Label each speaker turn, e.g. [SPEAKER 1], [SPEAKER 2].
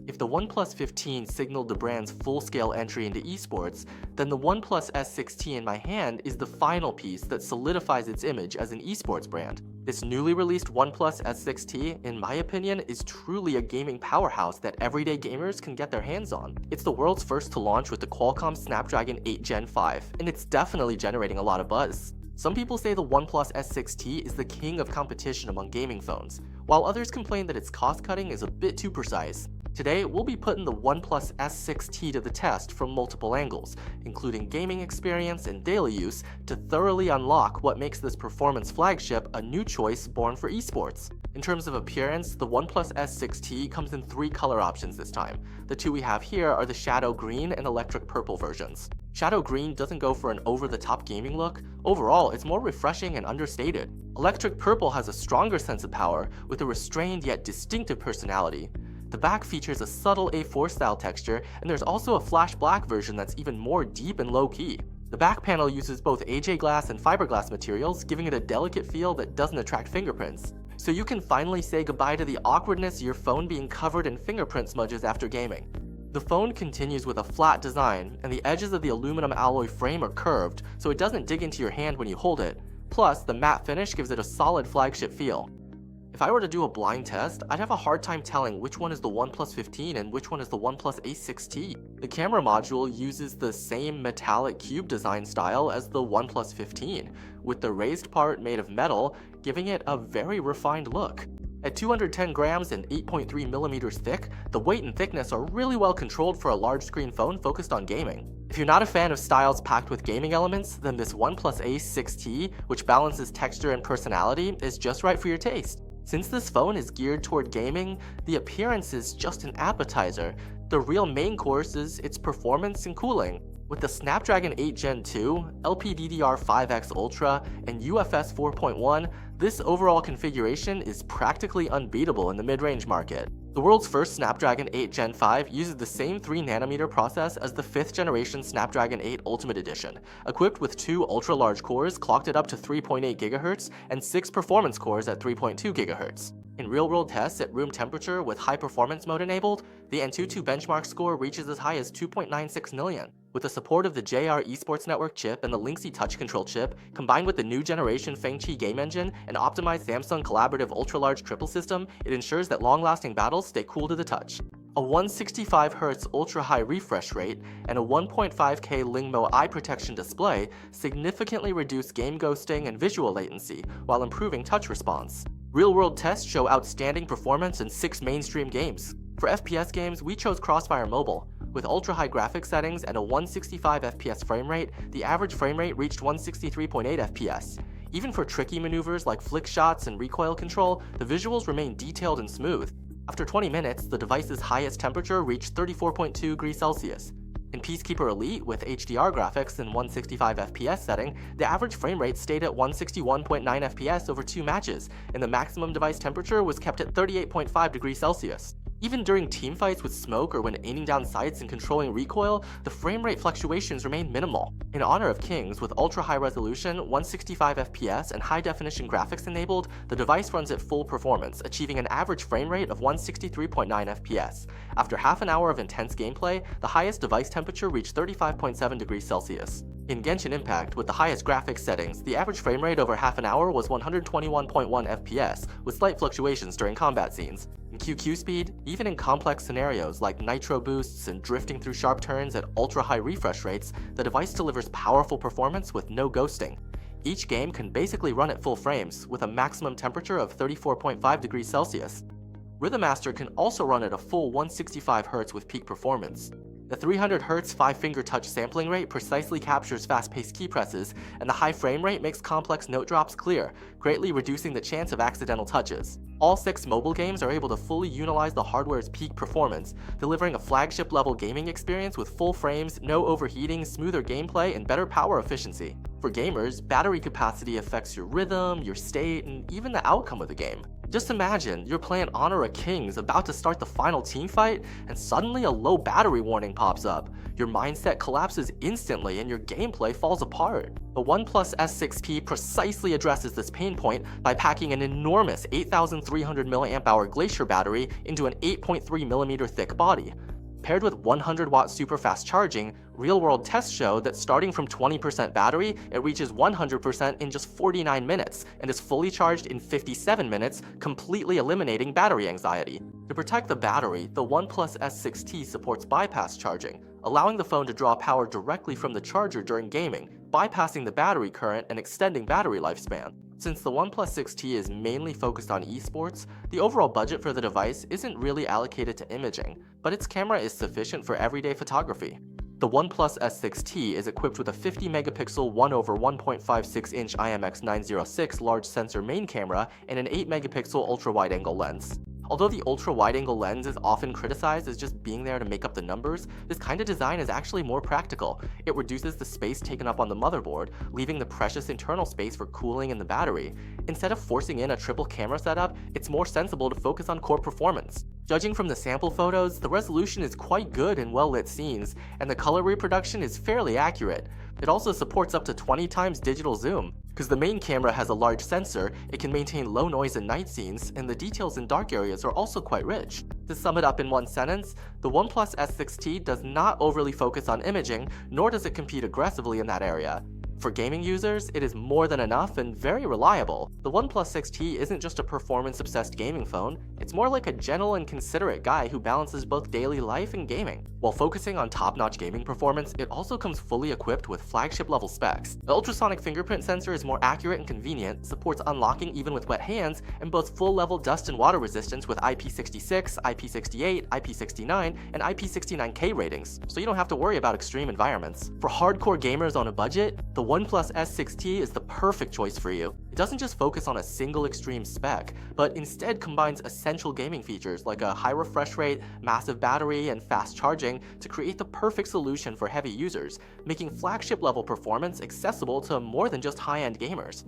[SPEAKER 1] If the OnePlus 15 signaled the brand's full-scale entry into esports, then the OnePlus S6T in my hand is the final piece that solidifies its image as an esports brand. This newly released OnePlus S6T, in my opinion, is truly a gaming powerhouse that everyday gamers can get their hands on. It's the world's first to launch with the Qualcomm Snapdragon 8 Gen 5, and it's definitely generating a lot of buzz. Some people say the OnePlus S6T is the king of competition among gaming phones, while others complain that its cost-cutting is a bit too precise. Today, we'll be putting the OnePlus S6T to the test from multiple angles, including gaming experience and daily use, to thoroughly unlock what makes this performance flagship a new choice born for esports. In terms of appearance, the OnePlus S6T comes in 3 color options this time. The 2 we have here are the Shadow Green and Electric Purple versions. Shadow Green doesn't go for an over-the-top gaming look. Overall, it's more refreshing and understated. Electric Purple has a stronger sense of power, with a restrained yet distinctive personality. The back features a subtle A4 style texture, and there's also a flash black version that's even more deep and low-key. The back panel uses both AJ glass and fiberglass materials, giving it a delicate feel that doesn't attract fingerprints. So you can finally say goodbye to the awkwardness of your phone being covered in fingerprint smudges after gaming. The phone continues with a flat design, and the edges of the aluminum alloy frame are curved, so it doesn't dig into your hand when you hold it. Plus, the matte finish gives it a solid flagship feel. If I were to do a blind test, I'd have a hard time telling which one is the OnePlus 15 and which one is the OnePlus Ace 6T. The camera module uses the same metallic cube design style as the OnePlus 15, with the raised part made of metal, giving it a very refined look. At 210 grams and 8.3 millimeters thick, the weight and thickness are really well controlled for a large screen phone focused on gaming. If you're not a fan of styles packed with gaming elements, then this OnePlus Ace 6T, which balances texture and personality, is just right for your taste. Since this phone is geared toward gaming, the appearance is just an appetizer. The real main course is its performance and cooling. With the Snapdragon 8 Gen 2, LPDDR5X Ultra, and UFS 4.1, this overall configuration is practically unbeatable in the mid-range market. The world's first Snapdragon 8 Gen 5 uses the same 3nm process as the 5th generation Snapdragon 8 Ultimate Edition, equipped with 2 ultra-large cores clocked at up to 3.8 GHz and 6 performance cores at 3.2 GHz. In real-world tests at room temperature with high-performance mode enabled, the Antutu benchmark score reaches as high as 2.96 million. With the support of the JR Esports Network chip and the Linksy touch control chip, combined with the new generation Fengqi game engine and optimized Samsung collaborative ultra-large triple system, it ensures that long-lasting battles stay cool to the touch. A 165Hz ultra-high refresh rate and a 1.5K Lingmo eye protection display significantly reduce game ghosting and visual latency, while improving touch response. Real-world tests show outstanding performance in 6 mainstream games. For FPS games, we chose Crossfire Mobile. With ultra-high graphics settings and a 165 FPS frame rate, the average frame rate reached 163.8 FPS. Even for tricky maneuvers like flick shots and recoil control, the visuals remain detailed and smooth. After 20 minutes, the device's highest temperature reached 34.2 degrees Celsius. In Peacekeeper Elite, with HDR graphics and 165 FPS setting, the average frame rate stayed at 161.9 FPS over 2 matches, and the maximum device temperature was kept at 38.5 degrees Celsius. Even during teamfights with smoke or when aiming down sights and controlling recoil, the frame rate fluctuations remain minimal. In honor of Kings, with ultra-high resolution, 165 FPS, and high-definition graphics enabled, the device runs at full performance, achieving an average frame rate of 163.9 FPS. After half an hour of intense gameplay, the highest device temperature reached 35.7 degrees Celsius. In Genshin Impact, with the highest graphics settings, the average frame rate over half an hour was 121.1 FPS, with slight fluctuations during combat scenes. In QQ speed, even in complex scenarios like nitro boosts and drifting through sharp turns at ultra-high refresh rates, the device delivers powerful performance with no ghosting. Each game can basically run at full frames, with a maximum temperature of 34.5 degrees Celsius. Rhythm Master can also run at a full 165Hz with peak performance. The 300Hz 5-finger touch sampling rate precisely captures fast-paced key presses, and the high frame rate makes complex note drops clear, greatly reducing the chance of accidental touches. All 6 mobile games are able to fully utilize the hardware's peak performance, delivering a flagship-level gaming experience with full frames, no overheating, smoother gameplay, and better power efficiency. For gamers, battery capacity affects your rhythm, your state, and even the outcome of the game. Just imagine, you're playing Honor of Kings about to start the final teamfight, and suddenly a low battery warning pops up. your mindset collapses instantly and your gameplay falls apart. The OnePlus S6P precisely addresses this pain point by packing an enormous 8,300 mAh Glacier battery into an 8.3mm thick body. Paired with 100-watt super-fast charging, real-world tests show that starting from 20% battery, it reaches 100% in just 49 minutes and is fully charged in 57 minutes, completely eliminating battery anxiety. To protect the battery, the OnePlus S6T supports bypass charging, allowing the phone to draw power directly from the charger during gaming, bypassing the battery current and extending battery lifespan. Since the OnePlus 6T is mainly focused on esports, the overall budget for the device isn't really allocated to imaging, but its camera is sufficient for everyday photography. The OnePlus S6T is equipped with a 50-megapixel 1/1.56-inch IMX906 large sensor main camera and an 8-megapixel ultra-wide-angle lens. Although the ultra-wide-angle lens is often criticized as just being there to make up the numbers, this kind of design is actually more practical. It reduces the space taken up on the motherboard, leaving the precious internal space for cooling in the battery. Instead of forcing in a triple camera setup, it's more sensible to focus on core performance. Judging from the sample photos, the resolution is quite good in well-lit scenes, and the color reproduction is fairly accurate. It also supports up to 20 times digital zoom. Because the main camera has a large sensor, it can maintain low noise in night scenes, and the details in dark areas are also quite rich. To sum it up in one sentence, the OnePlus S6T does not overly focus on imaging, nor does it compete aggressively in that area. For gaming users, it is more than enough and very reliable. The OnePlus 6T isn't just a performance-obsessed gaming phone, it's more like a gentle and considerate guy who balances both daily life and gaming. While focusing on top-notch gaming performance, it also comes fully equipped with flagship-level specs. The ultrasonic fingerprint sensor is more accurate and convenient, supports unlocking even with wet hands, and boasts full-level dust and water resistance with IP66, IP68, IP69, and IP69K ratings, so you don't have to worry about extreme environments. For hardcore gamers on a budget, the OnePlus S6T is the perfect choice for you. It doesn't just focus on a single extreme spec, but instead combines essential gaming features like a high refresh rate, massive battery, and fast charging to create the perfect solution for heavy users, making flagship level performance accessible to more than just high-end gamers.